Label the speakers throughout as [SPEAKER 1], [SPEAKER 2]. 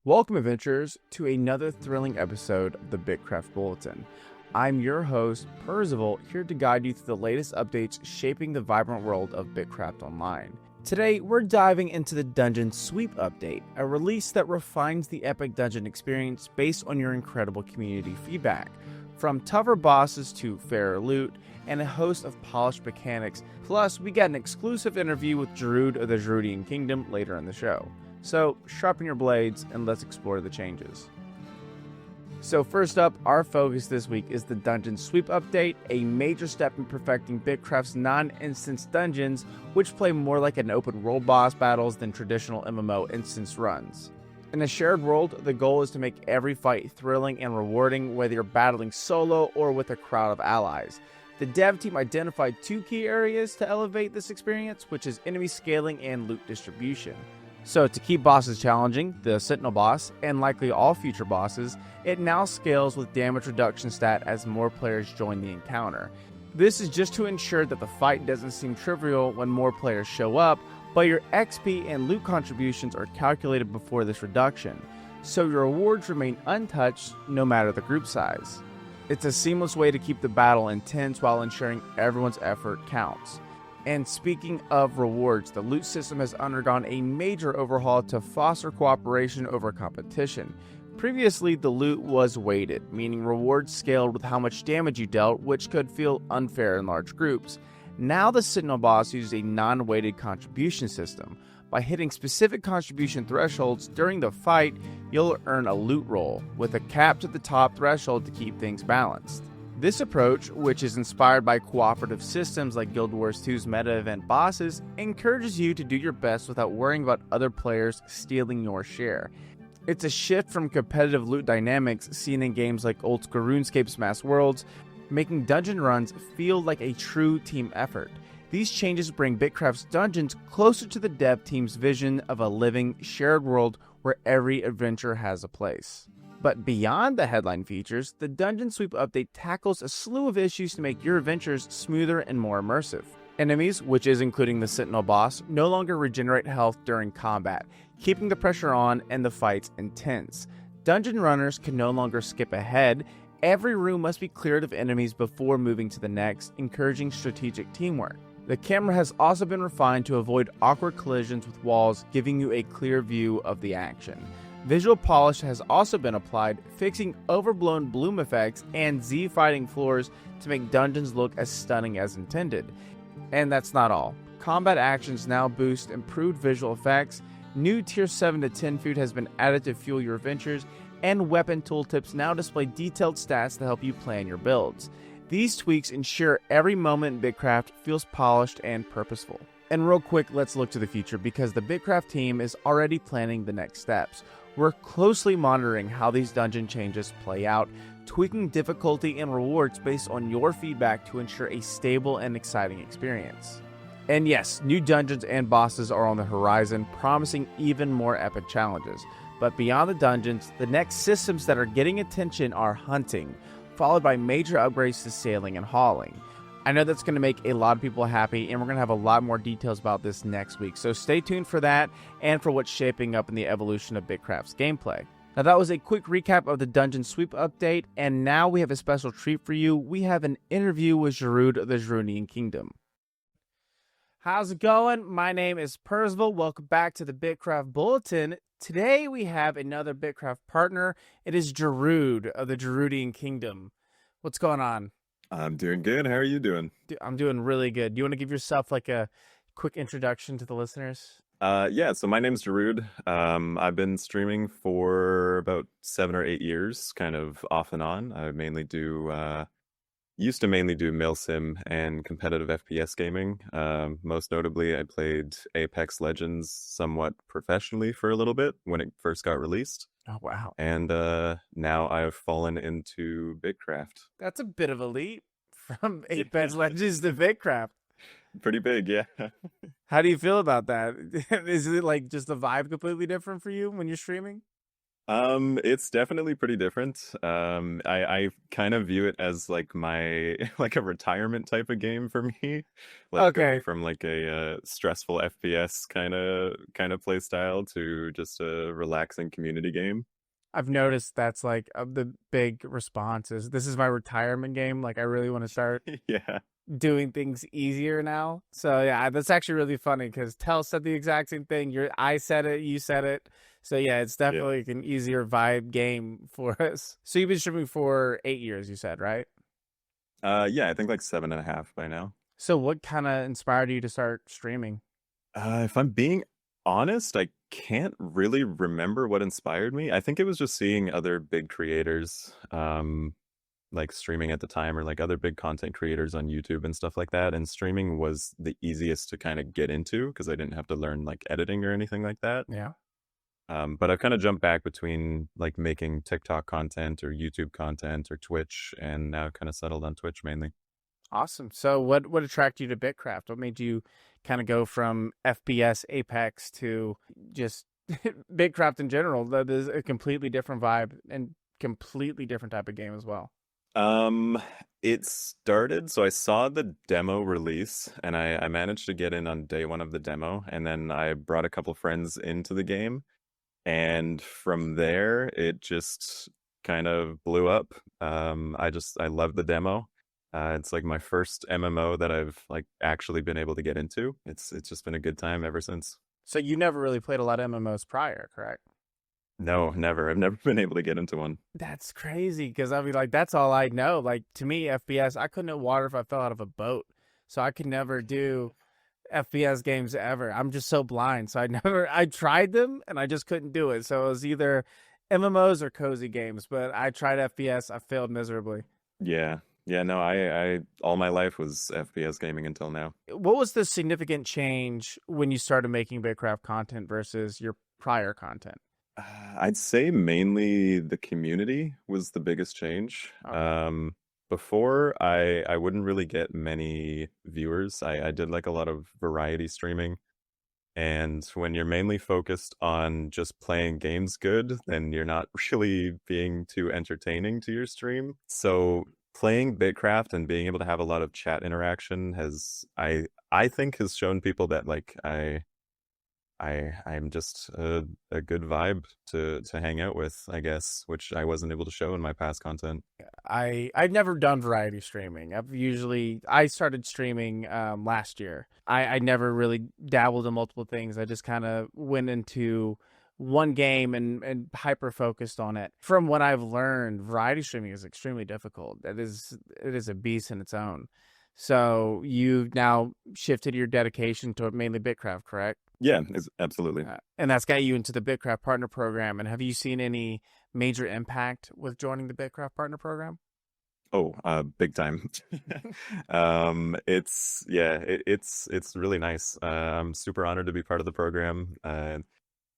[SPEAKER 1] Welcome, adventurers, to another thrilling episode of the BitCraft Bulletin. I'm your host, Percival, here to guide you through the latest updates shaping the vibrant world of BitCraft Online. Today, we're diving into the Dungeon Sweep update, a release that refines the epic dungeon experience based on your incredible community feedback. From tougher bosses to fairer loot, and a host of polished mechanics, plus we got an exclusive interview with Jaruud of the Jaruudian Kingdom later in the show. So, sharpen your blades and let's explore the changes. So first up, our focus this week is the Dungeon Sweep update, a major step in perfecting BitCraft's non-instance dungeons, which play more like an open world boss battles than traditional MMO instance runs. In a shared world, the goal is to make every fight thrilling and rewarding, whether you're battling solo or with a crowd of allies. The dev team identified two key areas to elevate this experience, which is enemy scaling and loot distribution. So to keep bosses challenging, the Sentinel boss, and likely all future bosses, it now scales with damage reduction stat as more players join the encounter. This is just to ensure that the fight doesn't seem trivial when more players show up, but your XP and loot contributions are calculated before this reduction, so your rewards remain untouched no matter the group size. It's a seamless way to keep the battle intense while ensuring everyone's effort counts. And speaking of rewards, the loot system has undergone a major overhaul to foster cooperation over competition. Previously, the loot was weighted, meaning rewards scaled with how much damage you dealt, which could feel unfair in large groups. Now the Sentinel boss uses a non-weighted contribution system. By hitting specific contribution thresholds during the fight, you'll earn a loot roll, with a cap to the top threshold to keep things balanced. This approach, which is inspired by cooperative systems like Guild Wars 2's meta event bosses, encourages you to do your best without worrying about other players stealing your share. It's a shift from competitive loot dynamics seen in games like old school RuneScape's Mass Worlds, making dungeon runs feel like a true team effort. These changes bring BitCraft's dungeons closer to the dev team's vision of a living, shared world where every adventure has a place. But beyond the headline features, the Dungeon Sweep update tackles a slew of issues to make your adventures smoother and more immersive. Enemies, which is including the Sentinel boss, no longer regenerate health during combat, keeping the pressure on and the fights intense. Dungeon runners can no longer skip ahead. Every room must be cleared of enemies before moving to the next, encouraging strategic teamwork. The camera has also been refined to avoid awkward collisions with walls, giving you a clear view of the action. Visual polish has also been applied, fixing overblown bloom effects and Z-fighting floors to make dungeons look as stunning as intended. And that's not all. Combat actions now boost improved visual effects, new tier 7 to 10 food has been added to fuel your adventures, and weapon tooltips now display detailed stats to help you plan your builds. These tweaks ensure every moment in BitCraft feels polished and purposeful. And real quick, let's look to the future because the BitCraft team is already planning the next steps. We're closely monitoring how these dungeon changes play out, tweaking difficulty and rewards based on your feedback to ensure a stable and exciting experience. And yes, new dungeons and bosses are on the horizon, promising even more epic challenges. But beyond the dungeons, the next systems that are getting attention are hunting, followed by major upgrades to sailing and hauling. I know that's going to make a lot of people happy, and we're going to have a lot more details about this next week. So stay tuned for that and for what's shaping up in the evolution of BitCraft's gameplay. Now that was a quick recap of the Dungeon Sweep update, and now we have a special treat for you. We have an interview with Jaruud of the Jaruudian Kingdom. How's it going? My name is Percival. Welcome back to the BitCraft Bulletin. Today we have another BitCraft partner. It is Jaruud of the Jaruudian Kingdom. What's going on?
[SPEAKER 2] I'm doing good. How are you doing?
[SPEAKER 1] I'm doing really good. Do you want to give yourself like a quick introduction to the listeners?
[SPEAKER 2] Yeah, so my name's Jaruud. I've been streaming for about 7 or 8 years, kind of off and on. I used to mainly do milsim and competitive FPS gaming. Most notably, I played Apex Legends somewhat professionally for a little bit when it first got released.
[SPEAKER 1] Oh, wow.
[SPEAKER 2] And now I've fallen into BitCraft.
[SPEAKER 1] That's a bit of a leap from Apex Legends to BitCraft.
[SPEAKER 2] Pretty big, yeah.
[SPEAKER 1] How do you feel about that? Is it like just the vibe completely different for you when you're streaming?
[SPEAKER 2] It's definitely pretty different. I kind of view it as like my like a retirement type of game for me, like going
[SPEAKER 1] Okay.
[SPEAKER 2] from like a stressful FPS kind of play style to just a relaxing community game.
[SPEAKER 1] I've noticed that's like the big response is this is my retirement game. Like I really want to start
[SPEAKER 2] Yeah,
[SPEAKER 1] doing things easier now. So yeah, that's actually really funny because Tell said the exact same thing. I said it, you said it. So yeah, it's
[SPEAKER 2] yeah.
[SPEAKER 1] definitely like an easier vibe game for us. So you've been streaming for 8 years, you said, right?
[SPEAKER 2] Yeah, I think like 7.5 by now.
[SPEAKER 1] So what kind of inspired you to start streaming?
[SPEAKER 2] If I'm being honest, I can't really remember what inspired me. I think it was just seeing other big creators, like streaming at the time, or like other big content creators on YouTube and stuff like that. And streaming was the easiest to kind of get into because I didn't have to learn like editing or anything like that.
[SPEAKER 1] Yeah.
[SPEAKER 2] But I've kind of jumped back between like making TikTok content or YouTube content or Twitch, and now kind of settled on Twitch mainly.
[SPEAKER 1] Awesome. So what attracted you to BitCraft? What made you kind of go from FPS Apex to just BitCraft in general? That is a completely different vibe and completely different type of game as well.
[SPEAKER 2] Um, it started, so I saw the demo release and I managed to get in on day one of the demo, and then I brought a couple friends into the game, and from there it just kind of blew up. I loved the demo. It's like my first MMO that I've like actually been able to get into. It's just been a good time ever since.
[SPEAKER 1] So you never really played a lot of MMOs prior, correct?
[SPEAKER 2] No, never. I've never been able to get into one.
[SPEAKER 1] That's crazy because I mean, like, that's all I know. Like, to me, FPS, I couldn't hit water if I fell out of a boat. So I could never do FPS games ever. I'm just so blind. So I tried them and I just couldn't do it. So it was either MMOs or cozy games, but I tried FPS. I failed miserably.
[SPEAKER 2] Yeah. Yeah, no, I all my life was FPS gaming until now.
[SPEAKER 1] What was the significant change when you started making BitCraft content versus your prior content?
[SPEAKER 2] I'd say mainly the community was the biggest change.
[SPEAKER 1] Okay.
[SPEAKER 2] Before I wouldn't really get many viewers. I did like a lot of variety streaming, and when you're mainly focused on just playing games good, then you're not really being too entertaining to your stream. So playing Bitcraft and being able to have a lot of chat interaction I think has shown people that like I'm just a good vibe to hang out with, I guess, which I wasn't able to show in my past content.
[SPEAKER 1] I've never done variety streaming. I started streaming last year. I never really dabbled in multiple things. I just kind of went into one game and hyper focused on it. From what I've learned, variety streaming is extremely difficult. It is a beast in its own. So you've now shifted your dedication to mainly Bitcraft, correct?
[SPEAKER 2] Yeah, absolutely.
[SPEAKER 1] And that's got you into the BitCraft Partner Program. And have you seen any major impact with joining the BitCraft Partner Program?
[SPEAKER 2] Oh, big time. It's really nice. I'm super honored to be part of the program.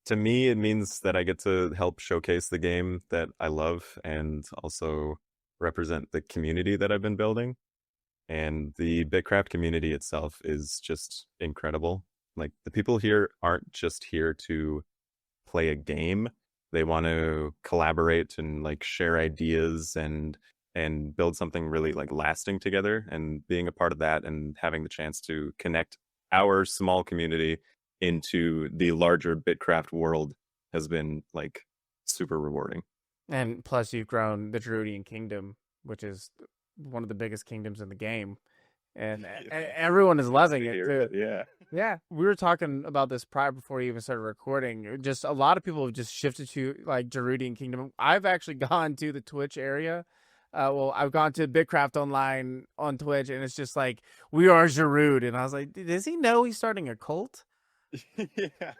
[SPEAKER 2] To me, it means that I get to help showcase the game that I love and also represent the community that I've been building. And the Bitcraft community itself is just incredible. Like the people here aren't just here to play a game. They want to collaborate and like share ideas and build something really like lasting together. And being a part of that and having the chance to connect our small community into the larger Bitcraft world has been like super rewarding.
[SPEAKER 1] And plus, you've grown the Jaruudian kingdom, which is one of the biggest kingdoms in the game. And everyone is loving it too.
[SPEAKER 2] Yeah.
[SPEAKER 1] Yeah, we were talking about this prior before we even started recording. Just a lot of people have just shifted to like Jaruudian Kingdom. I've actually gone to the Twitch area. Well, I've gone to BitCraft Online on Twitch, and it's just like we are Jaruud, and I was like, does he know he's starting a cult?
[SPEAKER 2] Yeah.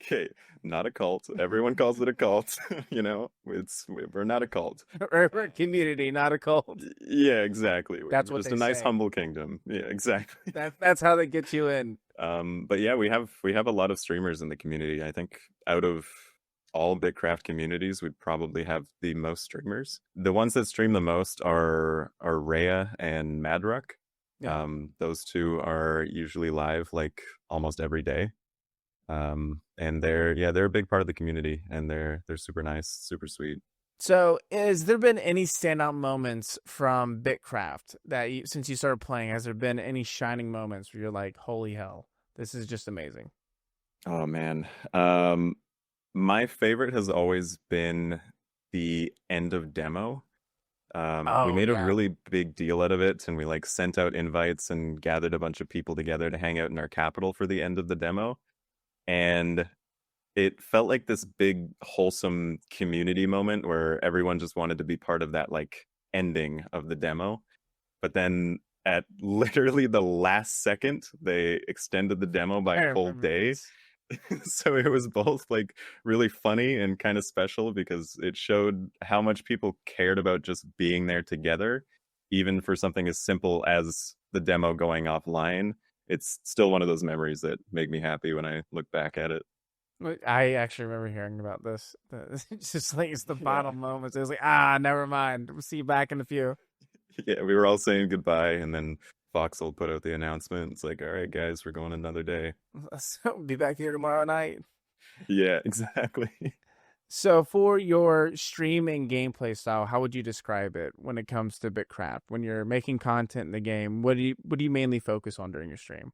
[SPEAKER 2] Okay. Not a cult. Everyone calls it a cult. You know, we're not a cult.
[SPEAKER 1] We're a community, not a cult.
[SPEAKER 2] Yeah, exactly.
[SPEAKER 1] That's
[SPEAKER 2] We're
[SPEAKER 1] what
[SPEAKER 2] just
[SPEAKER 1] they
[SPEAKER 2] a nice
[SPEAKER 1] say.
[SPEAKER 2] humble kingdom. Yeah, exactly.
[SPEAKER 1] That's how they get you in.
[SPEAKER 2] But yeah, we have a lot of streamers in the community. I think out of all Bitcraft communities, we probably have the most streamers. The ones that stream the most are Rhea and Madruck.
[SPEAKER 1] Yeah.
[SPEAKER 2] Those two are usually live like almost every day. And they're a big part of the community, and they're super nice, super sweet.
[SPEAKER 1] So, has there been any standout moments from BitCraft since you started playing? Has there been any shining moments where you're like, "Holy hell, this is just amazing"?
[SPEAKER 2] Oh man. My favorite has always been the end of demo. We
[SPEAKER 1] Oh
[SPEAKER 2] made a
[SPEAKER 1] yeah,
[SPEAKER 2] really big deal out of it, and we like sent out invites and gathered a bunch of people together to hang out in our capital for the end of the demo. And it felt like this big wholesome community moment where everyone just wanted to be part of that like ending of the demo. But then at literally the last second, they extended the demo by
[SPEAKER 1] I
[SPEAKER 2] a whole
[SPEAKER 1] remember
[SPEAKER 2] day.
[SPEAKER 1] this.
[SPEAKER 2] So it was both like really funny and kind of special because it showed how much people cared about just being there together, even for something as simple as the demo going offline. It's still one of those memories that make me happy when I look back at it.
[SPEAKER 1] I actually remember hearing about this. It's just like it's the
[SPEAKER 2] Yeah.
[SPEAKER 1] final moments. It was like, never mind. We'll see you back in a few.
[SPEAKER 2] Yeah, we were all saying goodbye, and then Foxhole put out the announcement. It's like, all right, guys, we're going another day.
[SPEAKER 1] So be back here tomorrow night.
[SPEAKER 2] Yeah, exactly.
[SPEAKER 1] So for your stream and gameplay style, how would you describe it when it comes to BitCraft? When you're making content in the game, what do you mainly focus on during your stream?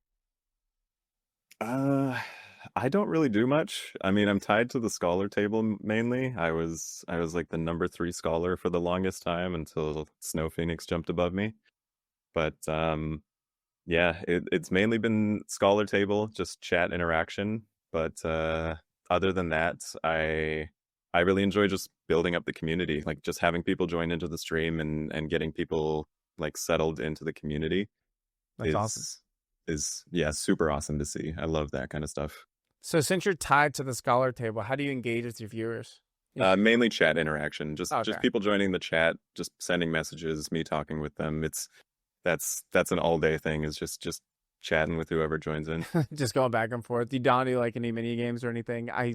[SPEAKER 2] Uh, I don't really do much. I mean, I'm tied to the scholar table mainly. I was like the number 3 scholar for the longest time until Snow Phoenix jumped above me. But yeah, it's mainly been scholar table, just chat interaction. But other than that, I really enjoy just building up the community, like just having people join into the stream and getting people like settled into the community
[SPEAKER 1] That's awesome.
[SPEAKER 2] is yeah, super awesome to see. I love that kind of stuff.
[SPEAKER 1] So since you're tied to the scholar table, how do you engage with your viewers?
[SPEAKER 2] Mainly chat interaction, just
[SPEAKER 1] Okay.
[SPEAKER 2] people joining the chat, just sending messages, me talking with them. That's an all day thing. Is just chatting with whoever joins in.
[SPEAKER 1] Just going back and forth. You don't do like any mini games or anything. I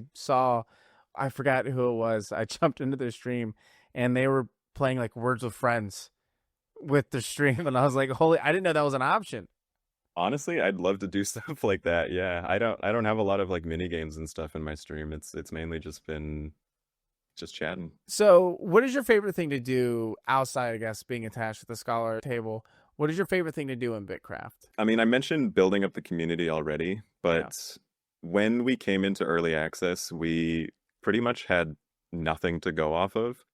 [SPEAKER 1] forgot who it was. I jumped into their stream and they were playing like Words with Friends with the stream, and I was like, "Holy! I didn't know that was an option."
[SPEAKER 2] Honestly, I'd love to do stuff like that. Yeah, I don't have a lot of like mini games and stuff in my stream. It's mainly just been just chatting.
[SPEAKER 1] So, what is your favorite thing to do outside, I guess, being attached to the scholar table? What is your favorite thing to do in BitCraft?
[SPEAKER 2] I mean, I mentioned building up the community already,
[SPEAKER 1] Yeah,
[SPEAKER 2] but when we came into early access, we pretty much had nothing to go off of.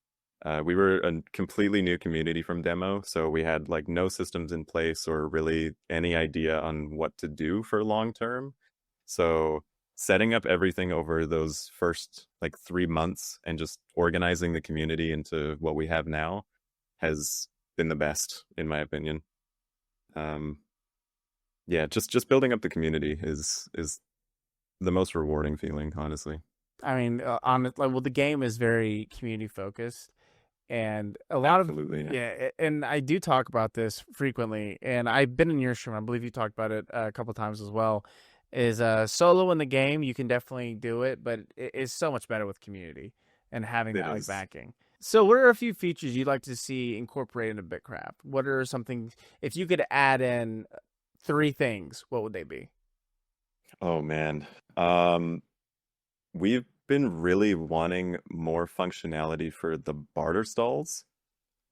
[SPEAKER 2] We were a completely new community from demo, so we had like no systems in place or really any idea on what to do for long term. So setting up everything over those first like 3 months and just organizing the community into what we have now has been the best, in my opinion. Um, yeah, just building up the community is the most rewarding feeling, honestly.
[SPEAKER 1] I mean, well, the game is very community focused, and a lot of
[SPEAKER 2] Absolutely, yeah.
[SPEAKER 1] yeah, and I do talk about this frequently, and I've been in your stream. I believe you talked about it a couple times as well. Is solo in the game you can definitely do it, but it is so much better with community and having
[SPEAKER 2] It
[SPEAKER 1] that like
[SPEAKER 2] is.
[SPEAKER 1] backing. So, what are a few features you'd like to see incorporated into BitCraft? What are something if you could add in three things? What would they be?
[SPEAKER 2] Oh man. Um, we've been really wanting more functionality for the barter stalls.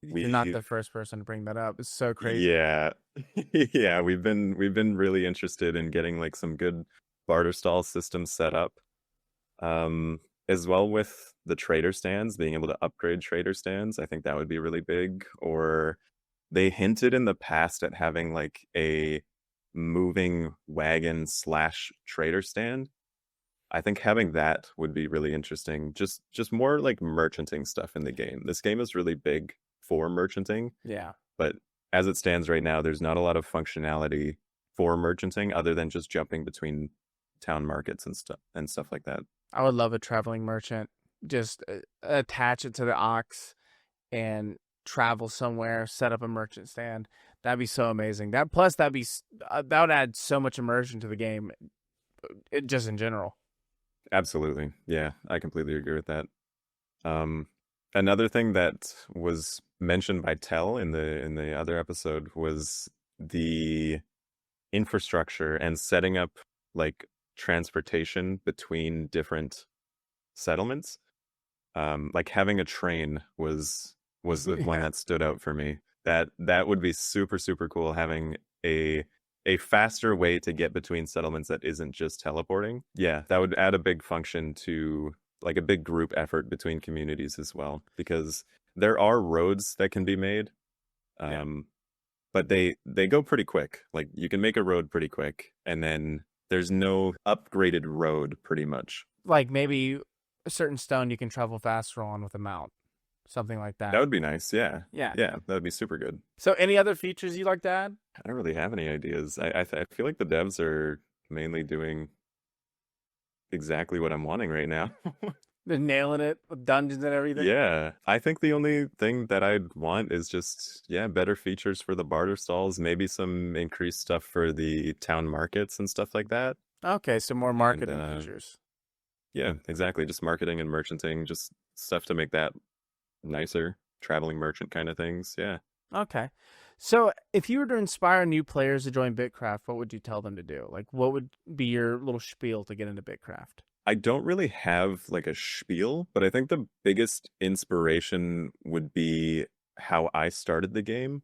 [SPEAKER 1] You're not
[SPEAKER 2] We've
[SPEAKER 1] the first person to bring that up. It's so crazy.
[SPEAKER 2] Yeah. Yeah, we've been really interested in getting like some good barter stall systems set up. Um, as well with the trader stands, being able to upgrade trader stands, I think that would be really big. Or they hinted in the past at having like a moving wagon slash trader stand. I think having that would be really interesting. Just more like merchanting stuff in the game. This game is really big for merchanting,
[SPEAKER 1] Yeah.
[SPEAKER 2] but as it stands right now, there's not a lot of functionality for merchanting other than just jumping between town markets and stuff like that.
[SPEAKER 1] I would love a traveling merchant. Just attach it to the ox and travel somewhere, set up a merchant stand. That'd be so amazing. That would add so much immersion to the game, just in general.
[SPEAKER 2] Absolutely. Yeah, I completely agree with that. Um, another thing that was mentioned by Tell in the other episode was the infrastructure and setting up like transportation between different settlements. Like having a train was the one
[SPEAKER 1] Yeah.
[SPEAKER 2] that stood out for me. That would be super super cool, having a faster way to get between settlements that isn't just teleporting. Yeah, that would add a big function to like a big group effort between communities as well, because there are roads that can be made,
[SPEAKER 1] Yeah.
[SPEAKER 2] but they go pretty quick. Like you can make a road pretty quick, and then there's no upgraded road pretty much.
[SPEAKER 1] Like maybe a certain stone you can travel faster on with a mount, something like
[SPEAKER 2] That
[SPEAKER 1] that.
[SPEAKER 2] would be nice. Yeah.
[SPEAKER 1] Yeah.
[SPEAKER 2] Yeah, that would be super good.
[SPEAKER 1] So any other features you'd like to add?
[SPEAKER 2] I don't really have any ideas. I feel like the devs are mainly doing exactly what I'm wanting right now.
[SPEAKER 1] They're nailing it with dungeons and everything.
[SPEAKER 2] Yeah, I think the only thing that I'd want is just, yeah, better features for the barter stalls, maybe some increased stuff for the town markets and stuff like that.
[SPEAKER 1] Okay, so more
[SPEAKER 2] And
[SPEAKER 1] marketing features.
[SPEAKER 2] yeah, exactly, just marketing and merchanting, just stuff to make that nicer, traveling merchant kind of things. Yeah.
[SPEAKER 1] Okay. So if you were to inspire new players to join BitCraft, what would you tell them to do? Like, what would be your little spiel to get into BitCraft?
[SPEAKER 2] I don't really have like a spiel, but I think the biggest inspiration would be how I started the game.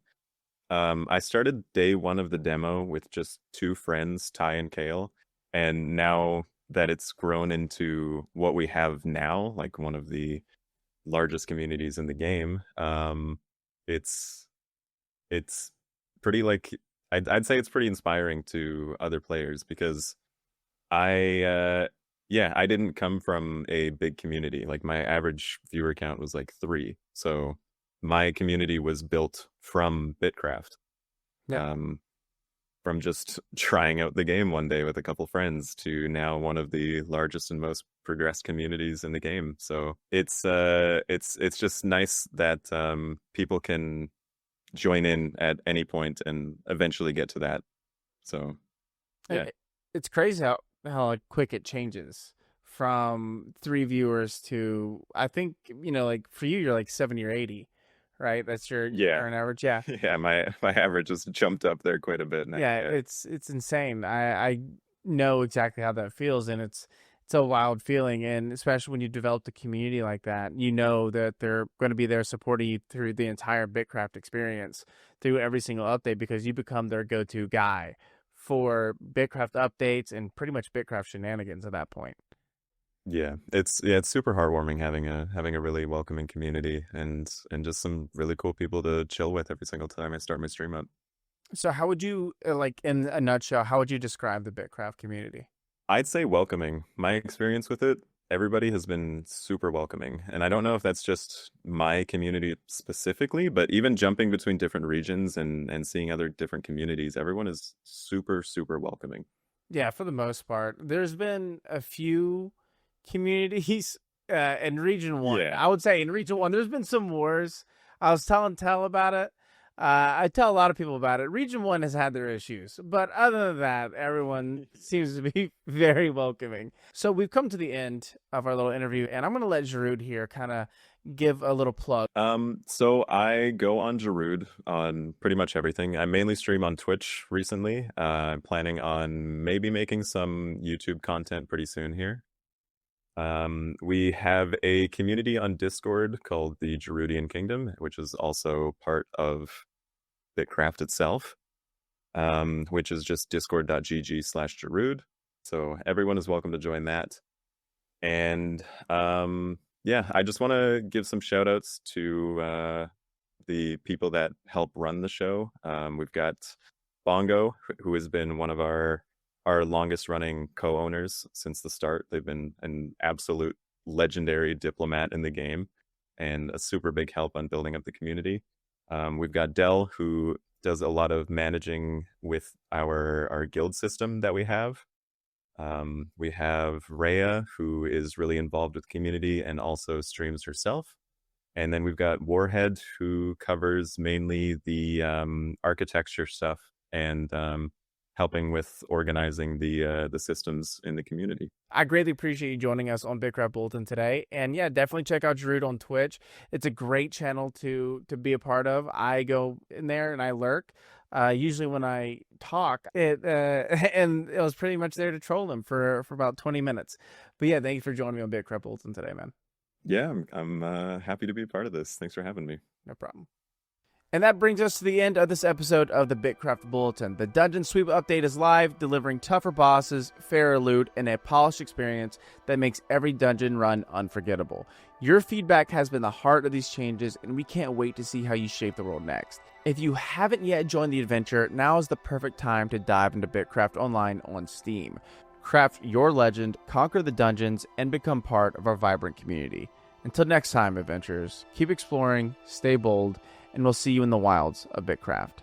[SPEAKER 2] I started day one of the demo with just two friends, Ty and Kale, and now that it's grown into what we have now, like one of the largest communities in the game, it's it's pretty like I'd say it's pretty inspiring to other players, because I yeah, I didn't come from a big community. Like my average viewer count was like 3. So my community was built from BitCraft.
[SPEAKER 1] Yeah.
[SPEAKER 2] Um from just trying out the game one day with a couple friends to now one of the largest and most progressed communities in the game. So it's just nice that people can join in at any point and eventually get to that. So yeah.
[SPEAKER 1] It's crazy how like quick it changes from 3 viewers to, I think, like for you, you're like 70 or 80, right? That's your
[SPEAKER 2] Yeah.
[SPEAKER 1] current average. Yeah.
[SPEAKER 2] Yeah, my average has jumped up there quite a bit now.
[SPEAKER 1] Yeah.
[SPEAKER 2] Yeah.
[SPEAKER 1] It's insane. I know exactly how that feels, and it's a wild feeling. And especially when you develop a community like that, you know that they're going to be there supporting you through the entire BitCraft experience, through every single update, because you become their go-to guy for BitCraft updates and pretty much BitCraft shenanigans at that point.
[SPEAKER 2] Yeah, it's super heartwarming having a really welcoming community and just some really cool people to chill with every single time I start my stream up.
[SPEAKER 1] So how would you, like in a nutshell, how would you describe the BitCraft community?
[SPEAKER 2] I'd say welcoming. My experience with it, everybody has been super welcoming. And I don't know if that's just my community specifically, but even jumping between different regions and seeing other different communities, everyone is super, super welcoming.
[SPEAKER 1] Yeah, for the most part. There's been a few communities in Region 1.
[SPEAKER 2] Yeah.
[SPEAKER 1] I would say in Region 1, there's been some wars. I was telling Tell about it. I tell a lot of people about it. Region 1 has had their issues, but other than that, everyone seems to be very welcoming. So we've come to the end of our little interview, and I'm going to let Jaruud here kind of give a little plug.
[SPEAKER 2] So I go on Jaruud on pretty much everything. I mainly stream on Twitch recently. I'm planning on maybe making some YouTube content pretty soon here. We have a community on Discord called the Jaruudian Kingdom, which is also part of BitCraft itself, which is just discord.gg/Jaruud. So everyone is welcome to join that. And yeah, I just want to give some shout outs to the people that help run the show. We've got Bongo, who has been one of our longest running co-owners since the start. They've been an absolute legendary diplomat in the game and a super big help on building up the community. We've got Dell, who does a lot of managing with our guild system that we have. We have Rhea, who is really involved with community and also streams herself. And then we've got Warhead, who covers mainly the architecture stuff and helping with organizing the systems in the community.
[SPEAKER 1] I greatly appreciate you joining us on BitCraft Bulletin today. And yeah, definitely check out Jaruud on Twitch. It's a great channel to be a part of. I go in there and I lurk. Usually when I talk, and it was pretty much there to troll him for about 20 minutes. But yeah, thank you for joining me on BitCraft Bulletin today, man.
[SPEAKER 2] Yeah, I'm happy to be part of this. Thanks for having me.
[SPEAKER 1] No problem. And that brings us to the end of this episode of the BitCraft Bulletin. The Dungeon Sweep update is live, delivering tougher bosses, fairer loot, and a polished experience that makes every dungeon run unforgettable. Your feedback has been the heart of these changes, and we can't wait to see how you shape the world next. If you haven't yet joined the adventure, now is the perfect time to dive into BitCraft Online on Steam. Craft your legend, conquer the dungeons, and become part of our vibrant community. Until next time, adventurers, keep exploring, stay bold, and we'll see you in the wilds of BitCraft.